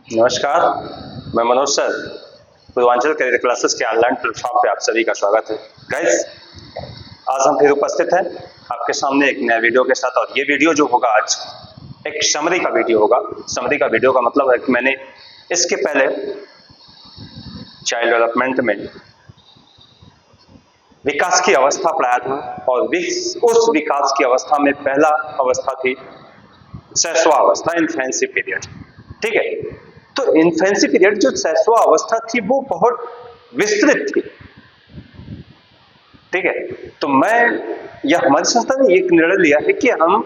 नमस्कार, मैं Manoj sir, Purvanchal career classes के ऑनलाइन प्लेटफॉर्म पे आप सभी का स्वागत है। गाइस, आज हम फिर उपस्थित हैं आपके सामने एक नया वीडियो के साथ। और ये वीडियो जो होगा आज एक समरी का वीडियो होगा। समरी का वीडियो का मतलब है कि मैंने इसके पहले चाइल्ड डेवलपमेंट में विकास की अवस्था पढ़ाया था और उस विकास की अवस्था में पहला अवस्था थी शैशवा अवस्था, इन्फेंसी पीरियड। ठीक है, तो इन्फेंसी पीरियड जो शैशवा अवस्था थी वो बहुत विस्तृत थी। ठीक है, तो मैं या हमारी संस्था ने एक निर्णय लिया है कि हम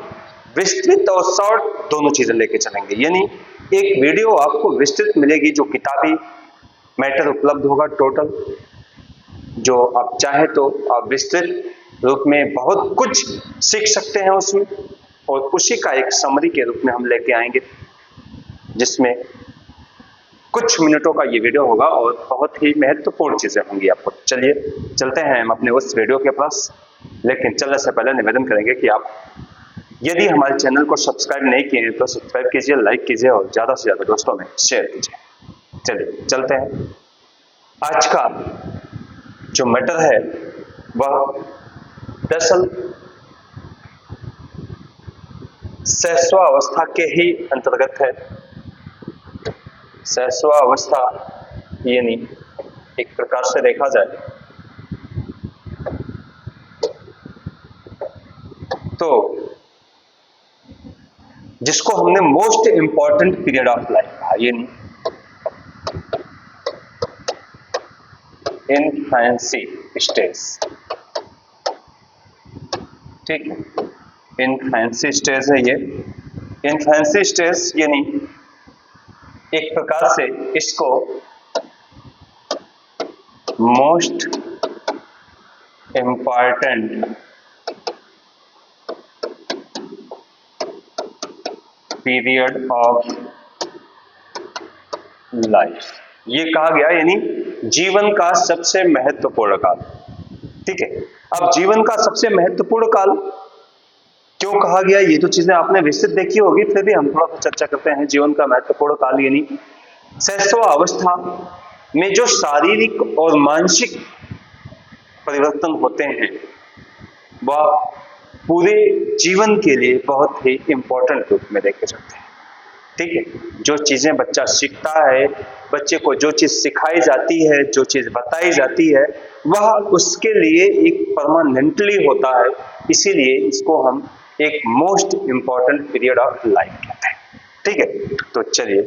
विस्तृत और शॉर्ट दोनों चीजें लेके चलेंगे। यानी एक वीडियो आपको विस्तृत मिलेगी जो किताबी मैटर उपलब्ध होगा टोटल, जो आप चाहे तो आप विस्तृत रूप में बहुत कुछ सीख सकते हैं उसमें, और उसी का एक समरी के रूप में हम लेके आएंगे जिसमें कुछ मिनटों का ये वीडियो होगा और बहुत ही महत्वपूर्ण चीजें होंगी आपको। चलिए चलते हैं हम अपने उस वीडियो के पास। लेकिन चलने से पहले निवेदन करेंगे कि आप यदि हमारे चैनल को सब्सक्राइब नहीं किए हैं तो सब्सक्राइब कीजिए, लाइक कीजिए और ज्यादा से ज्यादा दोस्तों में शेयर कीजिए। चलिए चलते हैं। आज का जो मैटर है वह दरअसल शैशवा अवस्था के ही अंतर्गत है। शैशवा अवस्था यानी एक प्रकार से देखा जाए तो जिसको हमने most important period of life कहा, यानी इन्फेंसी स्टेज। ठीक है, इन्फेंसी स्टेज है ये। इन्फेंसी स्टेज यानी एक प्रकार से इसको most important period of life ये कहा गया, यानी जीवन का सबसे महत्वपूर्ण काल। ठीक है, अब जीवन का सबसे महत्वपूर्ण काल क्यों कहा गया, ये तो चीजें आपने विस्तृत देखी होगी, फिर भी हम थोड़ा सा चर्चा करते हैं। जीवन का महत्वपूर्ण काल यानी शैशवा अवस्था में जो शारीरिक और मानसिक परिवर्तन होते हैं वह पूरे जीवन के लिए बहुत ही इंपॉर्टेंट रूप में देखे जाते हैं। ठीक है, जो चीजें बच्चा सीखता है, बच्चे को जो चीज सिखाई जाती है, जो चीज बताई जाती है, वह उसके लिए एक परमानेंटली होता है। इसीलिए इसको हम एक most important period of life कहते हैं। ठीक है, तो चलिए,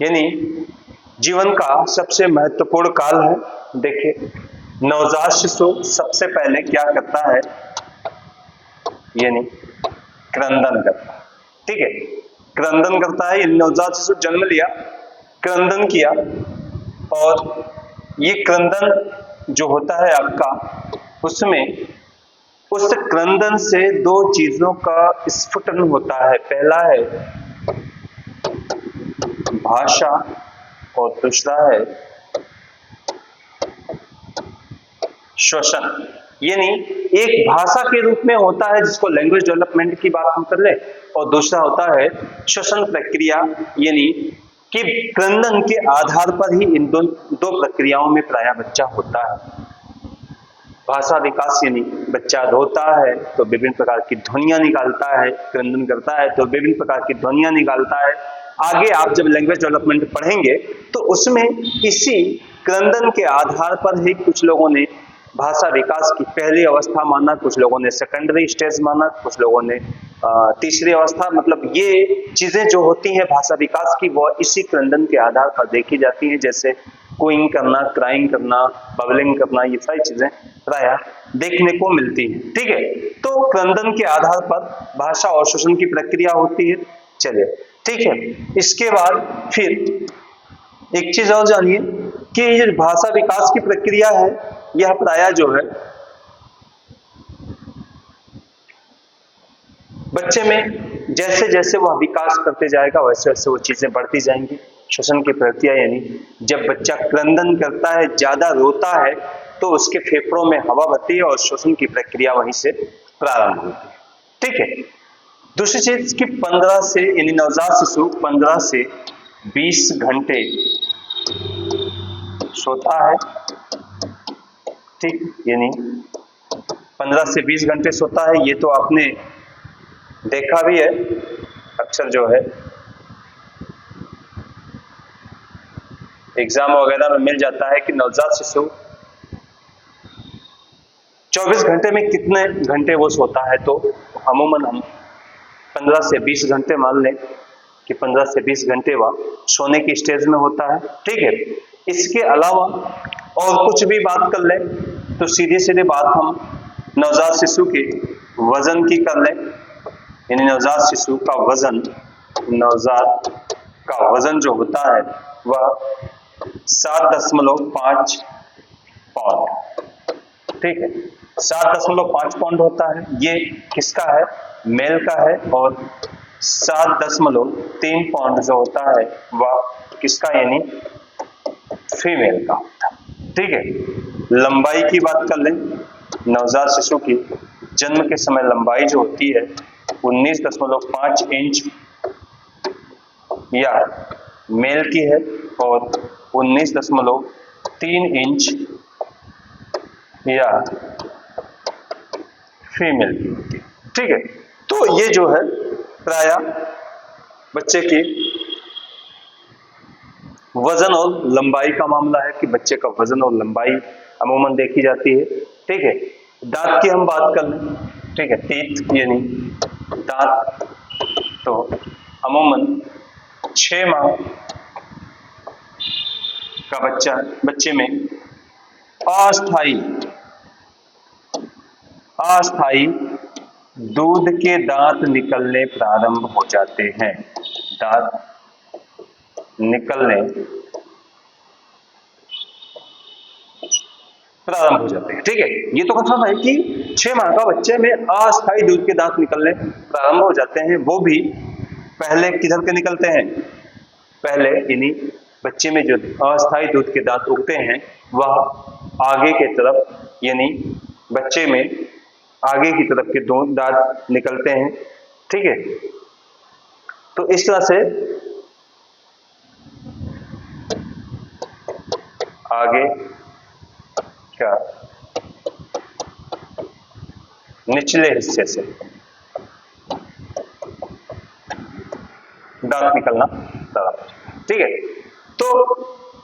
यानी जीवन का सबसे महत्वपूर्ण काल है। देखिए, नवजात शिशु सबसे पहले क्या करता है, यानी क्रंदन करता है। ठीक है, क्रंदन करता है। नवजात शिशु जन्म लिया, क्रंदन किया, और ये क्रंदन जो होता है आपका, उसमें उस क्रंदन से दो चीजों का स्फुटन होता है। पहला है भाषा और दूसरा है श्वसन। यानी एक भाषा के रूप में होता है जिसको लैंग्वेज डेवलपमेंट की बात हम कर ले, और दूसरा होता है श्वसन प्रक्रिया, यानी कि क्रंदन के आधार पर ही इन दो प्रक्रियाओं में प्रायः बच्चा होता है। भाषा विकास यानी बच्चा रोता है तो विभिन्न प्रकार की ध्वनियां निकालता है, क्रंदन करता है तो विभिन्न प्रकार की ध्वनियां निकालता है। आगे आप जब लैंग्वेज डेवलपमेंट पढ़ेंगे तो उसमें इसी क्रंदन के आधार पर ही कुछ लोगों ने भाषा विकास की पहली अवस्था माना, कुछ लोगों ने सेकेंडरी स्टेज माना, कुछ लोगों ने तीसरी अवस्था। मतलब ये चीजें जो होती हैं भाषा विकास की, वो इसी क्रंदन के आधार पर देखी जाती हैं। जैसे कूइंग करना, क्राइंग करना, बबलिंग करना, ये सारी चीजें प्रायः देखने को मिलती हैं। ठीक है, तो क्रंदन के आधार पर भाषा और श्वसन की प्रक्रिया होती है। चलिए, ठीक है, इसके बाद फिर एक चीज और जानिए कि ये भाषा विकास की प्रक्रिया है, यह प्रायः जो है बच्चे में जैसे जैसे वह विकास करते जाएगा वैसे वैसे वो चीजें बढ़ती जाएंगी। श्वसन की प्रक्रिया यानी जब बच्चा क्रंदन करता है, ज्यादा रोता है, तो उसके फेफड़ों में हवा भरती है और श्वसन की प्रक्रिया वहीं से प्रारंभ होती है। ठीक है, दूसरी चीज कि 15 से यानी नवजात शिशु 15 से 20 घंटे सोता है, ठीक, यानी 15 से 20 घंटे सोता है। ये तो आपने देखा भी है, अक्सर जो है एग्जाम वगैरह में मिल जाता है कि नवजात शिशु 24 घंटे में कितने घंटे वो सोता है। तो अमूमन हम 15 से 20 घंटे मान लें कि 15 से 20 घंटे वह सोने की स्टेज में होता है, ठीक है। इसके अलावा और कुछ भी बात कर लें तो सीधे सीधे बात हम नवजात शिशु के वजन की कर लें, यानी नवजात शिशु का वजन, नवजात का वजन जो होता है वह 7.5 पाउंड, ठीक है, 7.5 पाउंड होता है। ये किसका है? मेल का है। और 7.3 पाउंड जो होता है वह किसका, यानी फीमेल का होता है, ठीक है। लंबाई की बात कर लें, नवजात शिशु की जन्म के समय लंबाई जो होती है 19.5 इंच या मेल की है और 19.3 इंच या फीमेल की होती है, ठीक है। तो ये जो है प्राय बच्चे की वजन और लंबाई का मामला है कि बच्चे का वजन और लंबाई अमूमन देखी जाती है, ठीक है। दांत की हम बात कर लें, ठीक है, टीथ यानी दांत, तो अमूमन 6 माह का बच्चे में अस्थाई दूध के दांत निकलने प्रारंभ हो जाते हैं, दांत निकलने प्रारंभ हो जाते हैं, ठीक है। ये तो कथन है कि 6 माह का बच्चे में अस्थाई दूध के दांत निकलने प्रारंभ हो जाते हैं। वो भी पहले किधर के निकलते हैं? पहले यानी बच्चे में जो अस्थाई दूध के दांत उगते हैं वह आगे के तरफ, यानी बच्चे में आगे की तरफ के 2 दांत निकलते हैं, ठीक है। तो इस तरह से आगे क्या निचले हिस्से से दांत निकलना प्रारंभ, ठीक है। तो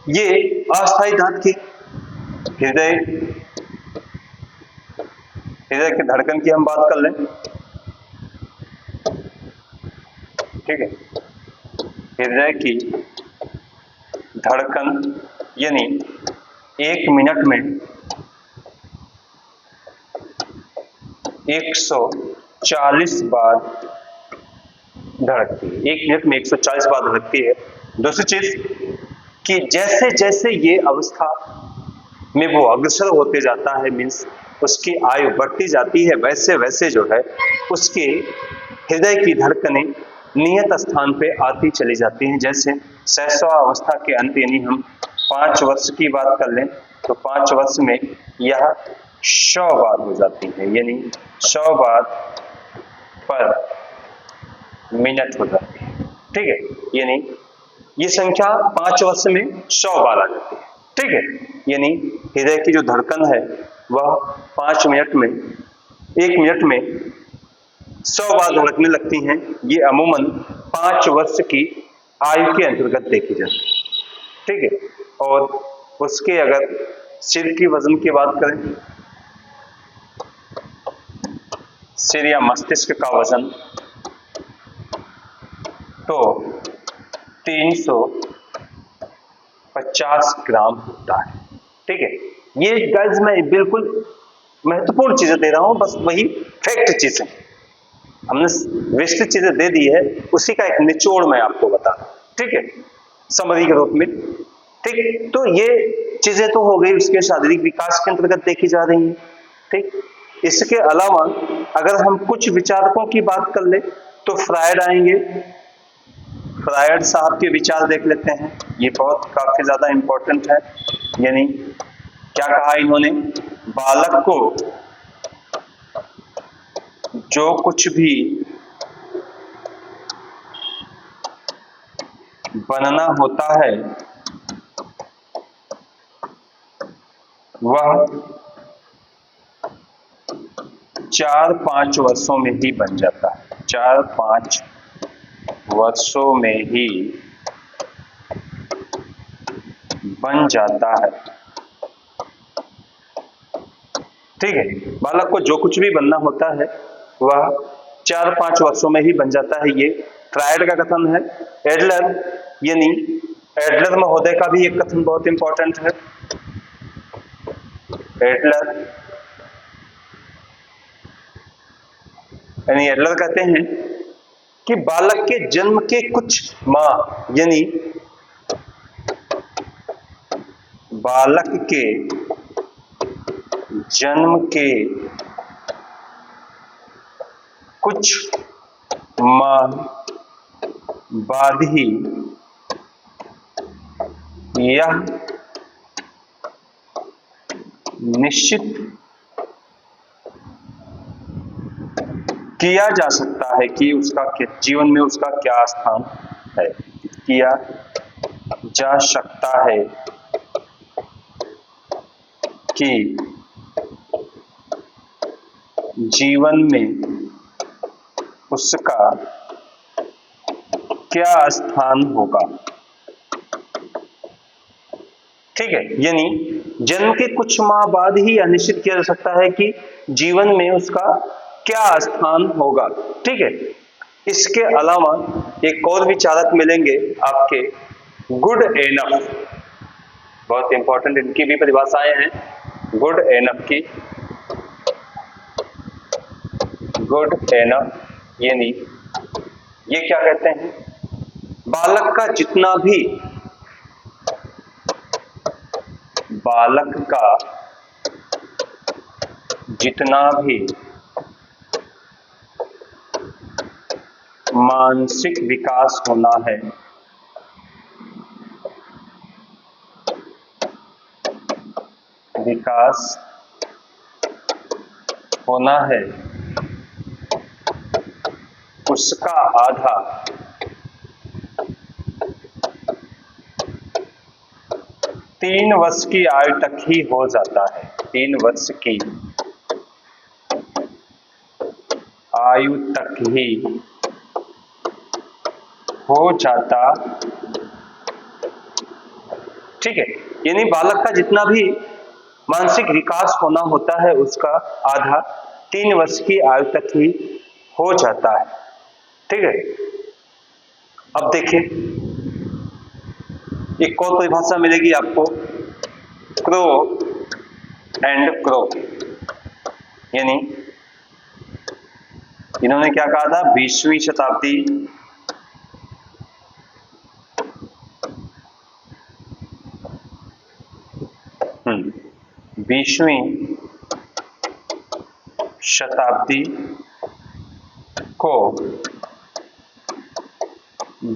ये अस्थाई दांत की हृदय की धड़कन की हम बात कर लें, ठीक है। हृदय की धड़कन यानी 1 मिनट में 140 बार धड़कती है, 1 मिनट में 140 बार धड़कती है। दूसरी चीज कि जैसे जैसे ये अवस्था में वो अग्रसर होते जाता है, मीन्स उसकी आयु बढ़ती जाती है, वैसे वैसे जो है उसके हृदय की धड़कनें नियत स्थान पे आती चली जाती हैं। जैसे शैशव अवस्था के अंत, यानी हम 5 वर्ष की बात कर लें तो 5 वर्ष में यह 100 बार हो जाती है, यानी 100 बार पर मिनट हो जाती है, ठीक है। यानी ये संख्या 5 वर्ष में 100 बार आ जाती है, ठीक है। यानी हृदय की जो धड़कन है वह 5 मिनट में 1 मिनट में 100 बार धड़कने लगती हैं। ये अमूमन 5 वर्ष की आयु के अंतर्गत देखी जाती है, ठीक है। और उसके अगर सिर की वजन की बात करें, सिर या मस्तिष्क का वजन तो 350 ग्राम होता है, ठीक है। ये गाइस मैं बिल्कुल महत्वपूर्ण चीजें दे रहा हूं, बस वही फैक्ट चीजें हमने विस्तृत चीजें दे दी है, उसी का एक निचोड़ मैं आपको बता रहा हूं, ठीक है, समरी के रूप में, ठीक। तो ये चीजें तो हो गई उसके शारीरिक विकास के अंतर्गत देखी जा रही हैं, ठीक। इसके अलावा अगर हम कुछ विचारकों की बात कर ले तो फ्रायड आएंगे। फ्रायड साहब के विचार देख लेते हैं, ये बहुत काफी ज्यादा इंपॉर्टेंट है। यानी क्या कहा इन्होंने? बालक को जो कुछ भी बनना होता है वह 4-5 वर्षों में ही बन जाता है। 4-5 वर्षों में ही बन जाता है। ठीक है, बालक को जो कुछ भी बनना होता है वह 4-5 वर्षों में ही बन जाता है। ये फ्रायड का कथन है। एडलर यानी एडलर महोदय का भी एक कथन बहुत इंपॉर्टेंट है। एडलर यानी एडलर कहते हैं कि बालक के जन्म के कुछ माह यानी बालक के जन्म के कुछ माह बाद ही यह निश्चित किया जा सकता है कि उसका जीवन में उसका क्या स्थान है। किया जा सकता है कि जीवन में उसका क्या स्थान होगा। ठीक है, यानी जन्म के कुछ माह बाद ही यह निश्चित किया जा सकता है कि जीवन में उसका क्या स्थान होगा। ठीक है, इसके अलावा एक और विचारक मिलेंगे आपके, गुड एनफ। बहुत इंपॉर्टेंट इनकी भी परिभाषाएं हैं गुड एनफ की। गुड एनफ यानी ये क्या कहते हैं, बालक का जितना भी मानसिक विकास होना है, उसका आधा 3 वर्ष की आयु तक ही हो जाता है। 3 वर्ष की आयु तक ही हो जाता। ठीक है, यानी बालक का जितना भी मानसिक विकास होना होता है उसका आधा 3 वर्ष की आयु तक ही हो जाता है। ठीक है, अब देखिए एक और परिभाषा मिलेगी आपको, क्रो एंड क्रो। यानी इन्होंने क्या कहा था, 20वीं शताब्दी 20वीं शताब्दी को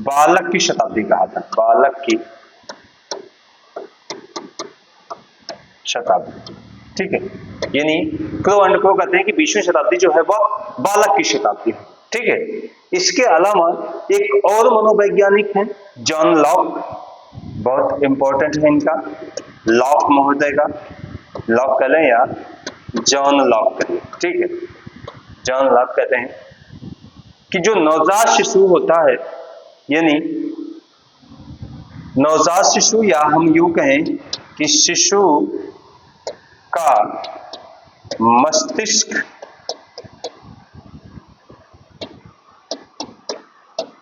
बालक की शताब्दी कहा था। बालक की शताब्दी। ठीक है, यानी क्रो एंड क्रो कहते हैं कि 20वीं शताब्दी जो है वह बालक की शताब्दी है। ठीक है, इसके अलावा एक और मनोवैज्ञानिक है जॉन लॉक, बहुत इंपॉर्टेंट है इनका, लॉक महोदय का, लॉक कह लें या जॉन लॉक कहें। ठीक है, जॉन लॉक कहते हैं कि जो नवजात शिशु होता है, यानी नवजात शिशु या हम यूं कहें कि शिशु का मस्तिष्क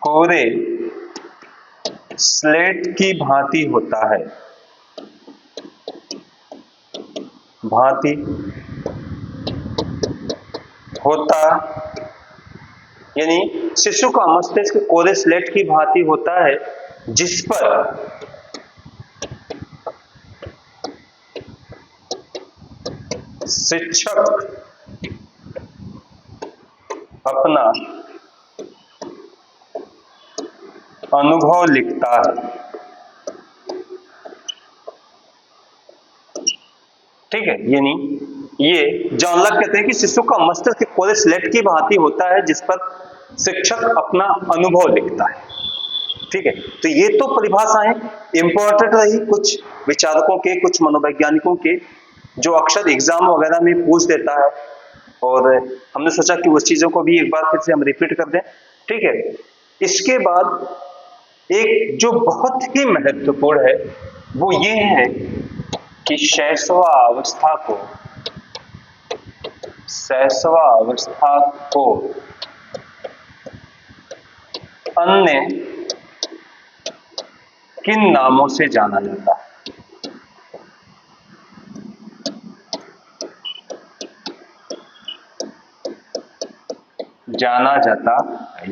कोरे स्लेट की भांति होता है। यानी शिशु का मस्तिष्क कोरे स्लेट की भांति होता है जिस पर शिक्षक अपना अनुभव लिखता है। ठीक है, यानी ये जॉन लॉक कहते हैं कि शिशु का मस्तिष्क कोरे स्लेट की भांति होता है जिस पर शिक्षक अपना अनुभव लिखता है। ठीक है, तो ये तो परिभाषाएं इंपॉर्टेंट रही कुछ विचारकों के, कुछ मनोवैज्ञानिकों के, जो अक्सर एग्जाम वगैरह में पूछ देता है, और हमने सोचा कि उस चीजों को भी एक बार फिर से हम रिपीट कर दें। ठीक है, इसके बाद एक जो बहुत ही महत्वपूर्ण है वो ये है कि शैशवावस्था को अन्य किन नामों से जाना जाता है।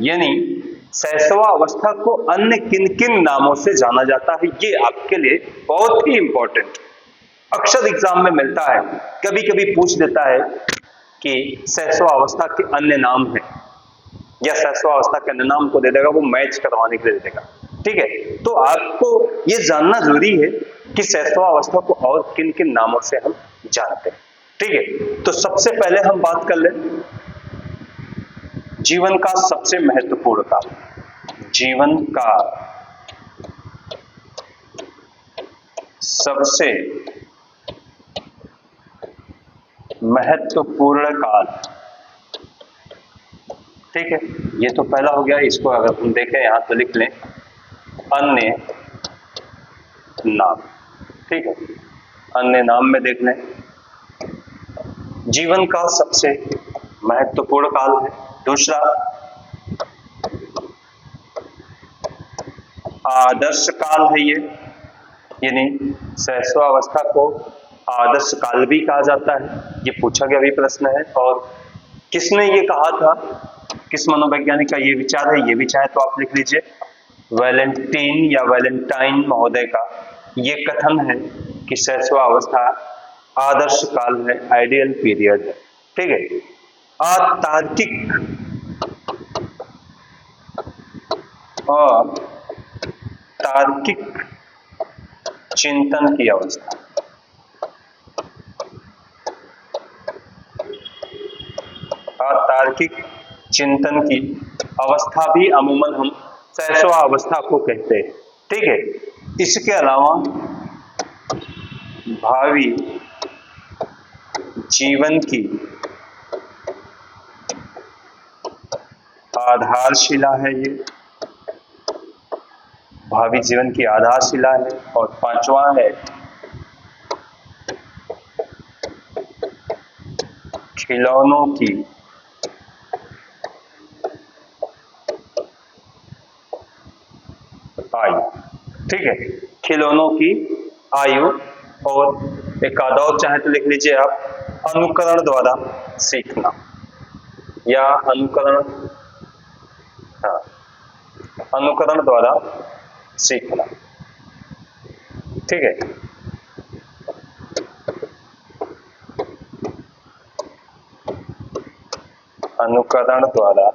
यानी शैशवावस्था को अन्य किन किन नामों से जाना जाता है, ये आपके लिए बहुत ही इंपॉर्टेंट, अक्सर एग्जाम में मिलता है, कभी कभी पूछ देता है कि शैशवावस्था के अन्य नाम है, या शैशवावस्था के अन्य नाम को दे देगा, वो मैच करवाने के लिए दे देगा। ठीक है, तो आपको ये जानना जरूरी है कि शैशवावस्था को और किन किन नामों से हम जानते हैं। ठीक है, तो सबसे पहले हम बात कर लें जीवन का सबसे महत्वपूर्ण काल। जीवन का सबसे महत्वपूर्ण काल। ठीक है, ये तो पहला हो गया। इसको अगर हम देखें यहां तो लिख लें अन्य नाम। ठीक है, अन्य नाम में देख लें जीवन का सबसे महत्वपूर्ण काल है। दूसरा आदर्श काल है ये, यानी शैशवावस्था को आदर्श काल भी कहा जाता है, ये पूछा गया भी प्रश्न है। और किसने ये कहा था, किस मनोवैज्ञानिक का ये विचार है, ये भी चाहे तो आप लिख लीजिए, वैलेंटीन या वैलेंटाइन महोदय का ये कथन है कि शैशवावस्था आदर्श काल है, आइडियल पीरियड है। ठीक है, अतार्किक और तार्किक चिंतन की अवस्था। अतार्किक चिंतन की अवस्था भी अमूमन हम शैशवावस्था को कहते हैं। ठीक है, इसके अलावा भावी जीवन की आधारशिला है, ये भावी जीवन की आधारशिला है। और पांचवा है खिलौनों की आयु। ठीक है, खिलौनों की आयु। और एक आधा और चाहे तो लिख लीजिए आप, अनुकरण द्वारा सीखना या अनुकरण द्वारा सीखना। ठीक है, अनुकरण द्वारा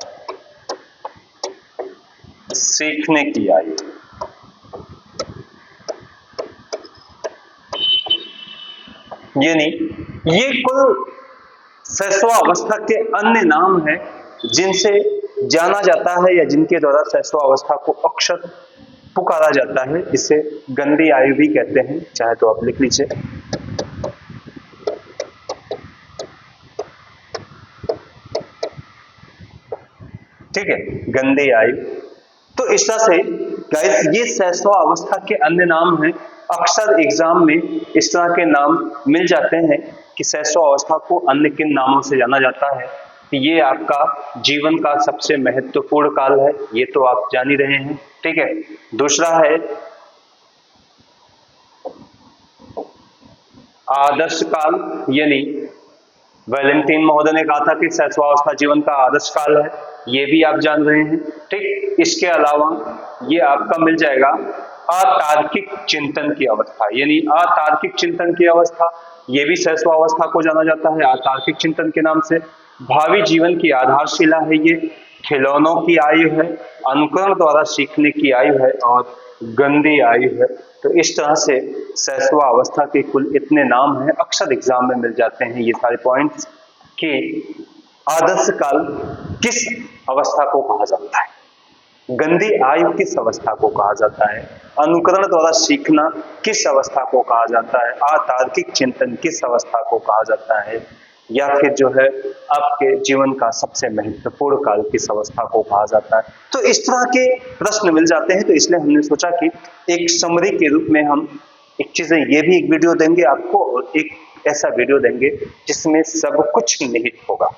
सीखने की आयु। यानी ये कुल शैशवावस्था के अन्य नाम हैं जिनसे जाना जाता है या जिनके द्वारा शैशवावस्था को अक्सर पुकारा जाता है। इसे गंदी आयु भी कहते हैं, चाहे तो आप लिख लीजिए। ठीक है, गंदी आयु। तो इस तरह से गाइस ये शैशवावस्था के अन्य नाम हैं। अक्सर एग्जाम में इस तरह के नाम मिल जाते हैं कि शैशवावस्था को अन्य किन नामों से जाना जाता है। ये आपका जीवन का सबसे महत्वपूर्ण काल है, ये तो आप जान ही रहे हैं। ठीक है, दूसरा है आदर्श काल, यानी वैलेंटीन महोदय ने कहा था कि शैशवावस्था जीवन का आदर्श काल है, ये भी आप जान रहे हैं। ठीक, इसके अलावा ये आपका मिल जाएगा अतार्किक चिंतन की अवस्था, यानी अतार्किक चिंतन की अवस्था, ये भी शैशवावस्था को जाना जाता है अतार्किक चिंतन के नाम से। भावी जीवन की आधारशिला है ये, खिलौनों की आयु है, अनुकरण द्वारा सीखने की आयु है, और गंदी आयु है। तो इस तरह से शैशवावस्था के कुल इतने नाम हैं, अक्सर एग्जाम में मिल जाते हैं ये सारे पॉइंट्स कि आदर्श काल किस अवस्था को कहा जाता है। गंदी आयु किस अवस्था को कहा जाता है, अनुकरण द्वारा सीखना किस अवस्था को कहा जाता है, अतार्किक चिंतन किस अवस्था को कहा जाता है, या फिर जो है आपके जीवन का सबसे महत्वपूर्ण काल किस अवस्था को कहा जाता है। तो इस तरह के प्रश्न मिल जाते हैं, तो इसलिए हमने सोचा कि एक समरी के रूप में हम एक चीजें ये भी एक वीडियो देंगे आपको, और एक ऐसा वीडियो देंगे जिसमें सब कुछ निहित होगा,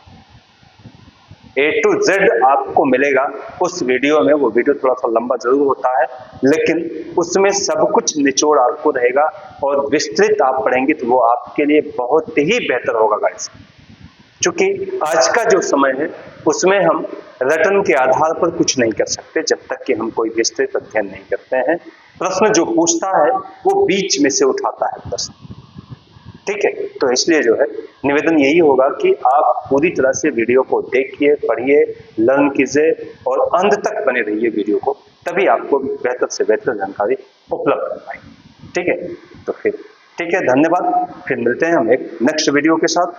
A to Z आपको मिलेगा उस वीडियो में। वो वीडियो थोड़ा सा लंबा जरूर होता है, लेकिन उसमें सब कुछ निचोड़ आपको रहेगा, और विस्तृत आप पढ़ेंगे तो वो आपके लिए बहुत ही बेहतर होगा गाइस। क्योंकि आज का जो समय है उसमें हम रटन के आधार पर कुछ नहीं कर सकते जब तक कि हम कोई विस्तृत अध्ययन नहीं करते हैं। प्रश्न जो पूछता है वो बीच में से उठाता है प्रश्न, ठीक है। तो इसलिए जो है निवेदन यही होगा कि आप पूरी तरह से वीडियो को देखिए, पढ़िए, लर्न कीजिए और अंत तक बने रहिए वीडियो को, तभी आपको बेहतर से बेहतर जानकारी उपलब्ध कर पाएंगे, ठीक है। तो फिर ठीक है, धन्यवाद। फिर मिलते हैं हम एक नेक्स्ट वीडियो के साथ।